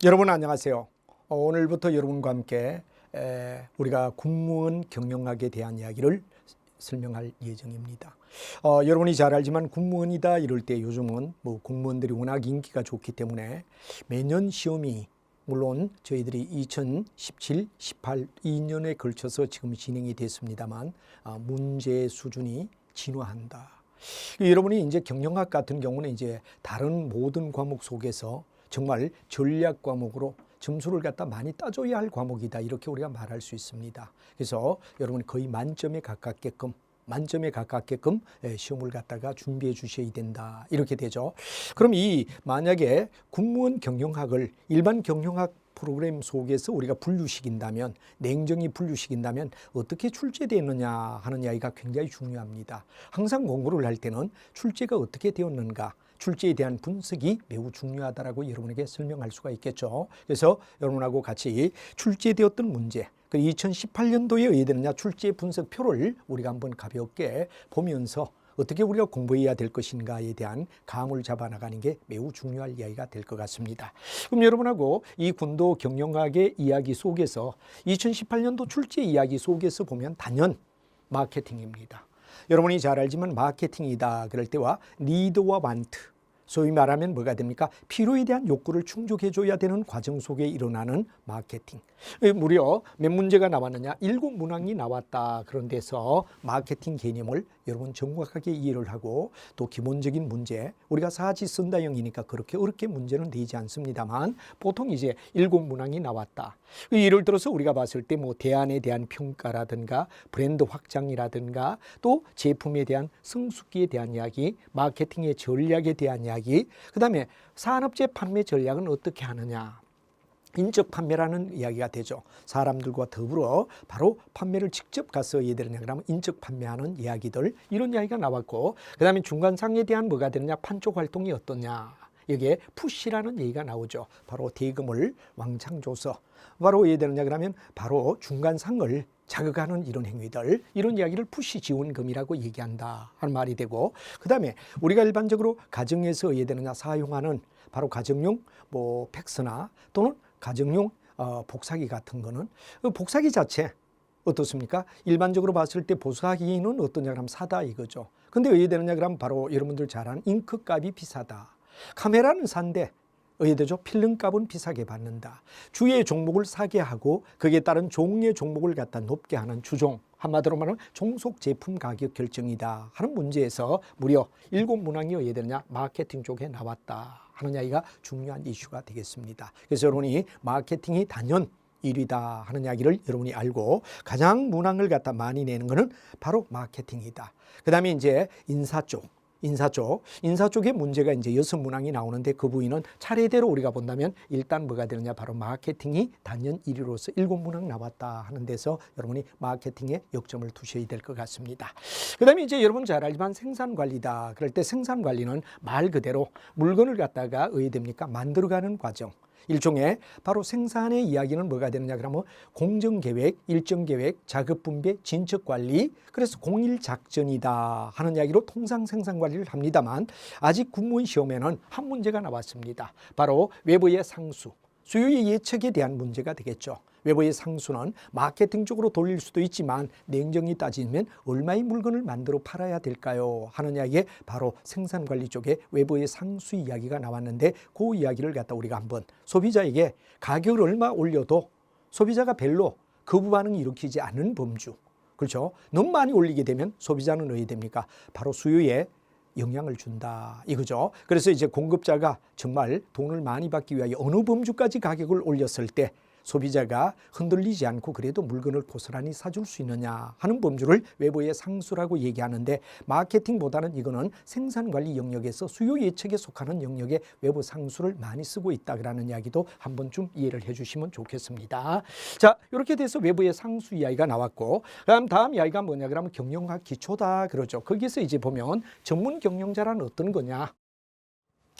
여러분 안녕하세요. 오늘부터 여러분과 함께 우리가 국무원 경영학에 대한 이야기를 설명할 예정입니다. 여러분이 잘 알지만 국무원이다 이럴 때 요즘은 공무원들이 워낙 인기가 좋기 때문에 매년 시험이 물론 저희들이 2017, 18, 2년에 걸쳐서 지금 진행이 됐습니다만 문제 수준이 진화한다. 여러분이 이제 경영학 같은 경우는 이제 다른 모든 과목 속에서 정말 전략 과목으로 점수를 갖다 많이 따줘야 할 과목이다 이렇게 우리가 말할 수 있습니다. 그래서 여러분이 거의 만점에 가깝게끔 시험을 갖다가 준비해 주셔야 된다 이렇게 되죠. 그럼 이 만약에 국무원 경영학을 일반 경영학 프로그램 속에서 우리가 분류시킨다면, 냉정히 분류시킨다면 어떻게 출제되느냐 하는 이야기가 굉장히 중요합니다. 항상 공부를 할 때는 출제가 어떻게 되었는가, 출제에 대한 분석이 매우 중요하다라고 여러분에게 설명할 수가 있겠죠. 그래서 여러분하고 같이 출제되었던 문제, 그 2018년도에 의되느냐 출제 분석표를 우리가 한번 가볍게 보면서 어떻게 우리가 공부해야 될 것인가에 대한 감을 잡아나가는 게 매우 중요할 이야기가 될 것 같습니다. 그럼 여러분하고 이 군도 경영학의 이야기 속에서 2018년도 출제 이야기 속에서 보면 단연 마케팅입니다. 여러분이 잘 알지만 마케팅이다 그럴 때와 니드와 완트, 소위 말하면 뭐가 됩니까? 필요에 대한 욕구를 충족해줘야 되는 과정 속에 일어나는 마케팅. 무려 몇 문제가 나왔느냐? 7문항이 나왔다. 그런 데서 마케팅 개념을 여러분 정확하게 이해를 하고 또 기본적인 문제, 우리가 사지선다형이니까 그렇게 어렵게 문제는 되지 않습니다만 보통 이제 7문항이 나왔다. 예를 들어서 우리가 봤을 때 대안에 대한 평가라든가 브랜드 확장이라든가 또 제품에 대한 성숙기에 대한 이야기, 마케팅의 전략에 대한 이야기, 그 다음에 산업재 판매 전략은 어떻게 하느냐. 인적 판매라는 이야기가 되죠. 사람들과 더불어 바로 판매를 직접 가서 얘들은 그러면 인적 판매하는 이야기들 이런 이야기가 나왔고 그 다음에 중간상에 대한 뭐가 되느냐 판촉 활동이 어떠냐. 여기에 푸시라는 얘기가 나오죠. 바로 대금을 왕창 줘서 바로 예를 들냐 그러면 바로 중간상을 자극하는 이런 행위들 이런 이야기를 푸시 지원금이라고 얘기한다 하는 말이 되고 그 다음에 우리가 일반적으로 가정에서 예를 들냐 사용하는 바로 가정용 팩스나 또는 가정용 복사기 같은 거는 복사기 자체 어떻습니까? 일반적으로 봤을 때 복사기는 어떠냐 그러면 사다 이거죠. 근데 왜 되느냐 그러면 바로 여러분들 잘 아는 잉크 값이 비싸다. 카메라는 산데 의되죠. 필름 값은 비싸게 받는다. 주의 종목을 사게 하고 거기에 따른 종의 종목을 갖다 높게 하는 주종. 한마디로 말하면 종속 제품 가격 결정이다 하는 문제에서 무려 7문항이 어디에 되느냐 마케팅 쪽에 나왔다 하는 이야기가 중요한 이슈가 되겠습니다. 그래서 여러분이 마케팅이 단연 1위다 하는 이야기를 여러분이 알고 가장 문항을 갖다 많이 내는 것은 바로 마케팅이다. 그 다음에 이제 인사 쪽에 문제가 이제 6문항이 나오는데 그 부위는 차례대로 우리가 본다면 일단 뭐가 되느냐 바로 마케팅이 단연 1위로서 7문항 나왔다 하는 데서 여러분이 마케팅에 역점을 두셔야 될 것 같습니다. 그 다음에 이제 여러분 잘 알지만 생산관리다. 그럴 때 생산관리는 말 그대로 물건을 갖다가 됩니까? 만들어가는 과정. 일종의 바로 생산의 이야기는 뭐가 되느냐 그러면 공정계획, 일정계획, 자급분배, 진척관리 그래서 공일작전이다 하는 이야기로 통상 생산관리를 합니다만 아직 국무원 시험에는 한 문제가 나왔습니다. 바로 외부의 상수, 수요의 예측에 대한 문제가 되겠죠. 외부의 상수는 마케팅 쪽으로 돌릴 수도 있지만 냉정히 따지면 얼마의 물건을 만들어 팔아야 될까요? 하는 이야기에 바로 생산관리 쪽에 외부의 상수 이야기가 나왔는데 그 이야기를 갖다 우리가 한번 소비자에게 가격을 얼마 올려도 소비자가 별로 거부 반응이 일으키지 않는 범주. 그렇죠? 너무 많이 올리게 되면 소비자는 어떻게 됩니까? 바로 수요에 영향을 준다 이거죠. 그래서 이제 공급자가 정말 돈을 많이 받기 위하여 어느 범주까지 가격을 올렸을 때 소비자가 흔들리지 않고 그래도 물건을 고스란히 사줄 수 있느냐 하는 범주를 외부의 상수라고 얘기하는데 마케팅보다는 이거는 생산관리 영역에서 수요 예측에 속하는 영역에 외부 상수를 많이 쓰고 있다라는 이야기도 한 번쯤 이해를 해주시면 좋겠습니다. 자, 이렇게 돼서 외부의 상수 이야기가 나왔고 그다음 다음 이야기가 뭐냐 그러면 경영학 기초다 그러죠. 거기서 이제 보면 전문 경영자란 어떤 거냐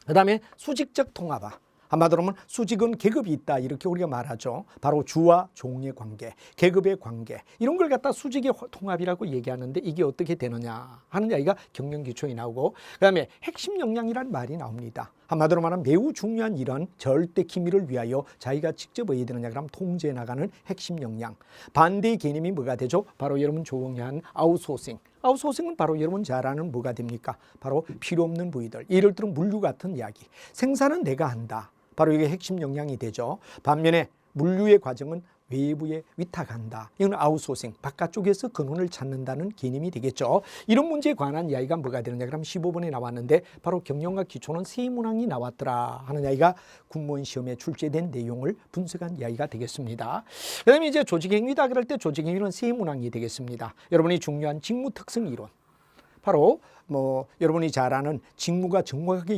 그 다음에 수직적 통합화 한마디로 하면 수직은 계급이 있다 이렇게 우리가 말하죠. 바로 주와 종의 관계, 계급의 관계 이런 걸 갖다 수직의 통합이라고 얘기하는데 이게 어떻게 되느냐 하는 이야기가 경영기초에 나오고 그 다음에 핵심 역량이라는 말이 나옵니다. 한마디로 말하면 매우 중요한 이런 절대 기밀을 위하여 자기가 직접 어디 되느냐 그러면 통제해 나가는 핵심 역량. 반대의 개념이 뭐가 되죠? 바로 여러분 조용한 아웃소싱. 아웃소싱은 바로 여러분 잘 아는 뭐가 됩니까? 바로 필요 없는 부위들. 예를 들어 물류 같은 이야기. 생산은 내가 한다. 바로 이게 핵심 역량이 되죠. 반면에 물류의 과정은 외부에 위탁한다. 이건 아웃소싱, 바깥쪽에서 근원을 찾는다는 개념이 되겠죠. 이런 문제에 관한 이야기가 뭐가 되느냐 그러면 15번에 나왔는데 바로 경영학 기초는 세 문항이 나왔더라 하는 이야기가 군무원 시험에 출제된 내용을 분석한 이야기가 되겠습니다. 그 다음에 이제 조직행위다 그럴 때 조직행위는 세 문항이 되겠습니다. 여러분이 중요한 직무 특성 이론. 바로 여러분이 잘 아는 직무가 정확하게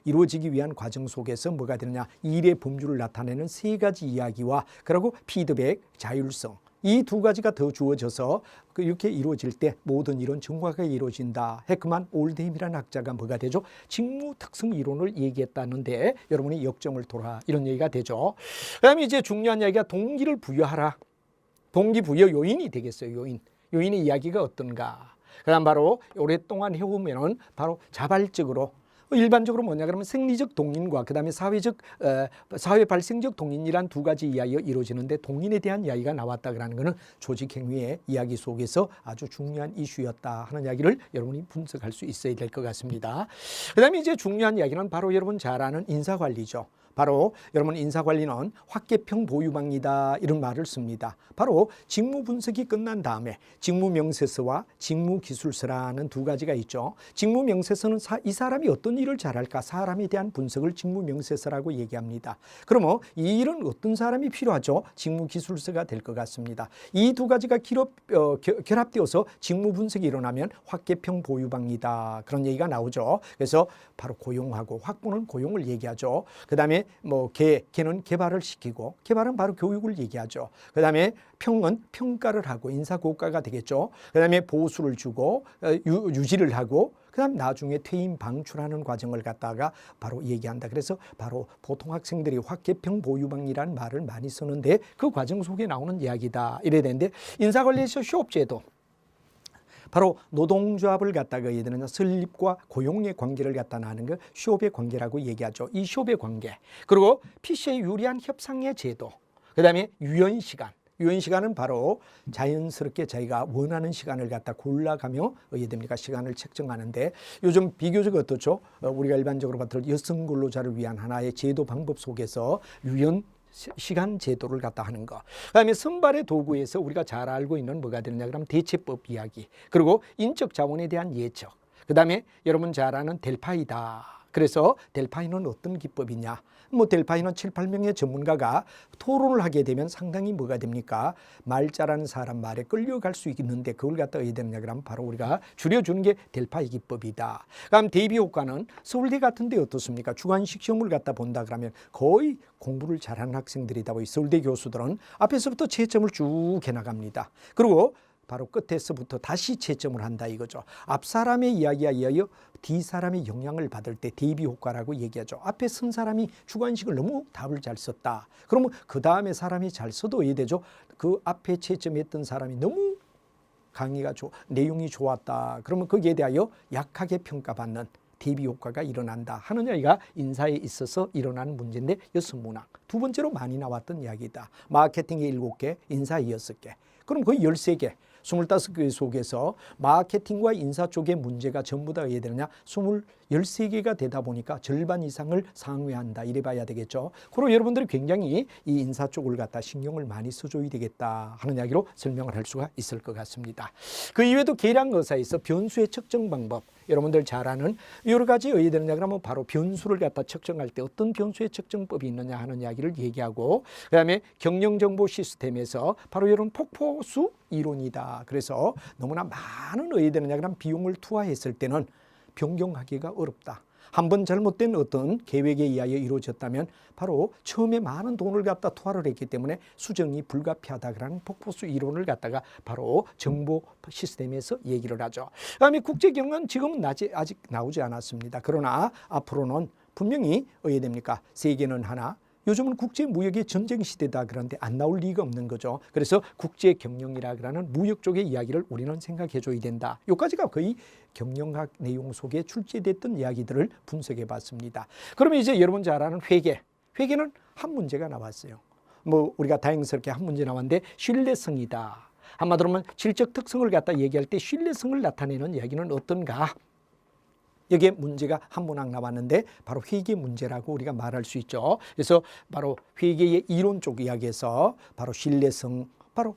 이루어지기 위한 과정 속에서 뭐가 되느냐 일의 범주를 나타내는 세 가지 이야기와 그리고 피드백, 자율성 이 두 가지가 더 주어져서 이렇게 이루어질 때 모든 일은 정확하게 이루어진다. 헤크만 올데임이라는 학자가 뭐가 되죠? 직무 특성 이론을 얘기했다는데 여러분이 역점을 돌아 이런 얘기가 되죠. 그다음에 이제 중요한 이야기가 동기를 부여하라. 동기 부여 요인이 되겠어요. 요인의 이야기가 어떤가? 그다음 바로 오랫동안 해오면은 바로 자발적으로 일반적으로 뭐냐 그러면 생리적 동인과 그다음에 사회 발생적 동인이란 두 가지 이야기가 이루어지는데 동인에 대한 이야기가 나왔다 그러는 것은 조직 행위의 이야기 속에서 아주 중요한 이슈였다 하는 이야기를 여러분이 분석할 수 있어야 될 것 같습니다. 그다음에 이제 중요한 이야기는 바로 여러분 잘 아는 인사관리죠. 바로 여러분 인사관리는 확계평 보유방이다 이런 말을 씁니다. 바로 직무 분석이 끝난 다음에 직무명세서와 직무기술서라는 두 가지가 있죠. 직무명세서는 이 사람이 어떤 일을 잘할까 사람에 대한 분석을 직무명세서라고 얘기합니다. 그러면 이 일은 어떤 사람이 필요하죠? 직무기술서가 될 것 같습니다. 이 두 가지가 결합되어서 직무 분석이 일어나면 확계평 보유방이다 그런 얘기가 나오죠. 그래서 바로 고용하고 확보는 고용을 얘기하죠. 그 다음에 개는 개발을 시키고 개발은 바로 교육을 얘기하죠. 그 다음에 평은 평가를 하고 인사고과가 되겠죠. 그 다음에 보수를 주고 유지를 하고 그 다음 나중에 퇴임 방출하는 과정을 갖다가 바로 얘기한다. 그래서 바로 보통 학생들이 확계평 보유방이라는 말을 많이 쓰는데 그 과정 속에 나오는 이야기다 이래야 되는데 인사관리에서 휴업제도 바로 노동조합을 갖다가 얘들은 설립과 고용의 관계를 갖다 나는 걸 휴업의 관계라고 얘기하죠. 이 휴업의 관계. 그리고 PC에 유리한 협상의 제도. 그다음에 유연시간은 바로 자연스럽게 자기가 원하는 시간을 갖다 골라가며 시간을 책정하는데 요즘 비교적 어떻죠? 우리가 일반적으로 봤을 때 여성 근로자를 위한 하나의 제도 방법 속에서 시간 제도를 갖다 하는 거. 그다음에 선발의 도구에서 우리가 잘 알고 있는 뭐가 되느냐 그러면 대체법 이야기. 그리고 인적 자원에 대한 예측. 그다음에 여러분 잘 아는 델파이다. 그래서 델파이는 어떤 기법이냐? 델파이는 7, 8명의 전문가가 토론을 하게 되면 상당히 뭐가 됩니까? 말 잘하는 사람 말에 끌려갈 수 있는데 그걸 갖다 어떻게 되느냐 그러면 바로 우리가 줄여주는 게 델파이 기법이다. 그럼 대비 효과는 서울대 같은 데 어떻습니까? 주관식 시험을 갖다 본다 그러면 거의 공부를 잘하는 학생들이다 보니 서울대 교수들은 앞에서부터 채점을 쭉 해나갑니다. 그리고 바로 끝에서부터 다시 채점을 한다 이거죠. 앞 사람의 이야기에 의하여 뒤 사람의 영향을 받을 때 대비 효과라고 얘기하죠. 앞에 쓴 사람이 주관식을 너무 답을 잘 썼다. 그러면 그 다음에 사람이 잘 써도 이해되죠. 그 앞에 채점했던 사람이 너무 내용이 좋았다. 그러면 거기에 대하여 약하게 평가받는 대비 효과가 일어난다 하는 이야기가 인사에 있어서 일어나는 문제인데 6문항. 두 번째로 많이 나왔던 이야기다. 마케팅의 7개, 인사의 6개. 그럼 거의 13개. 25개 속에서 마케팅과 인사 쪽의 문제가 전부 다 어떻게 되느냐 13개가 되다 보니까 절반 이상을 상회한다 이래 봐야 되겠죠. 그리고 여러분들이 굉장히 이 인사 쪽을 갖다 신경을 많이 써줘야 되겠다 하는 이야기로 설명을 할 수가 있을 것 같습니다. 그 이외에도 계량거사에서 변수의 측정 방법 여러분들 잘 아는 여러 가지 어떻게 되느냐 그러면 바로 변수를 갖다 측정할 때 어떤 변수의 측정법이 있느냐 하는 이야기를 얘기하고 그다음에 경영정보 시스템에서 바로 이런 폭포수 이론이다. 그래서 너무나 많은 어떻게 되느냐 그러면 비용을 투하했을 때는 변경하기가 어렵다. 한번 잘못된 어떤 계획에 의하여 이루어졌다면 바로 처음에 많은 돈을 갖다 투하를 했기 때문에 수정이 불가피하다라는 폭포수 이론을 갖다가 바로 정보 시스템에서 얘기를 하죠. 그다음에 국제경은 지금은 아직 나오지 않았습니다. 그러나 앞으로는 분명히 어떻게 됩니까? 세계는 하나, 요즘은 국제무역의 전쟁 시대다 그런데 안 나올 리가 없는 거죠. 그래서 국제경영이라 그러는 무역 쪽의 이야기를 우리는 생각해 줘야 된다. 여기까지가 거의 경영학 내용 속에 출제됐던 이야기들을 분석해 봤습니다. 그러면 이제 여러분 잘 아는 회계. 회계는 한 문제가 나왔어요. 뭐 우리가 다행스럽게 한 문제 나왔는데 신뢰성이다. 한마디로 하면 질적 특성을 갖다 얘기할 때 신뢰성을 나타내는 이야기는 어떤가? 여기에 문제가 한 문항 나왔는데 바로 회계 문제라고 우리가 말할 수 있죠. 그래서 바로 회계의 이론 쪽 이야기에서 바로 신뢰성, 바로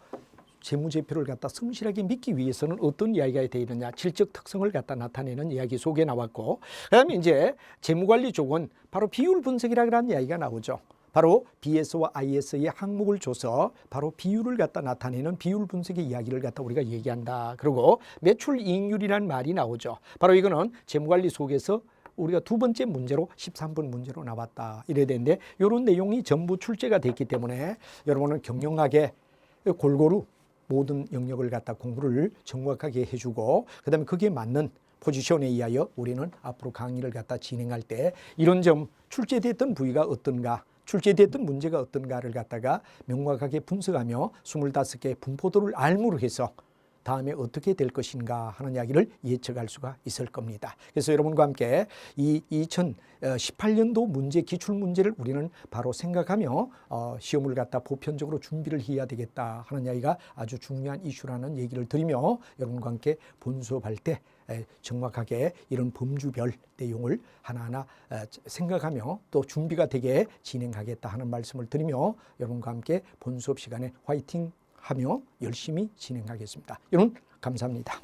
재무제표를 갖다 성실하게 믿기 위해서는 어떤 이야기가 되어 있느냐, 질적 특성을 갖다 나타내는 이야기 속에 나왔고, 그다음에 이제 재무관리 쪽은 바로 비율 분석이라는 이야기가 나오죠. 바로 BS와 IS의 항목을 줘서 바로 비율을 갖다 나타내는 비율 분석의 이야기를 갖다 우리가 얘기한다. 그리고 매출 이익률이라는 말이 나오죠. 바로 이거는 재무관리 속에서 우리가 두 번째 문제로 13번 문제로 나왔다. 이래야 되는데 이런 내용이 전부 출제가 됐기 때문에 여러분은 경영학에 골고루 모든 영역을 갖다 공부를 정확하게 해주고 그다음에 거기에 맞는 포지션에 의하여 우리는 앞으로 강의를 갖다 진행할 때 이런 점 출제됐던 부위가 어떤가, 출제됐던 문제가 어떤가를 갖다가 명확하게 분석하며 25개의 분포도를 알무로 해서 다음에 어떻게 될 것인가 하는 이야기를 예측할 수가 있을 겁니다. 그래서 여러분과 함께 이 2018년도 문제, 기출문제를 우리는 바로 생각하며 시험을 갖다 보편적으로 준비를 해야 되겠다 하는 이야기가 아주 중요한 이슈라는 얘기를 드리며 여러분과 함께 본수업할 때 정확하게 이런 범주별 내용을 하나하나 생각하며 또 준비가 되게 진행하겠다 하는 말씀을 드리며 여러분과 함께 본수업 시간에 화이팅 하며 열심히 진행하겠습니다. 여러분 감사합니다.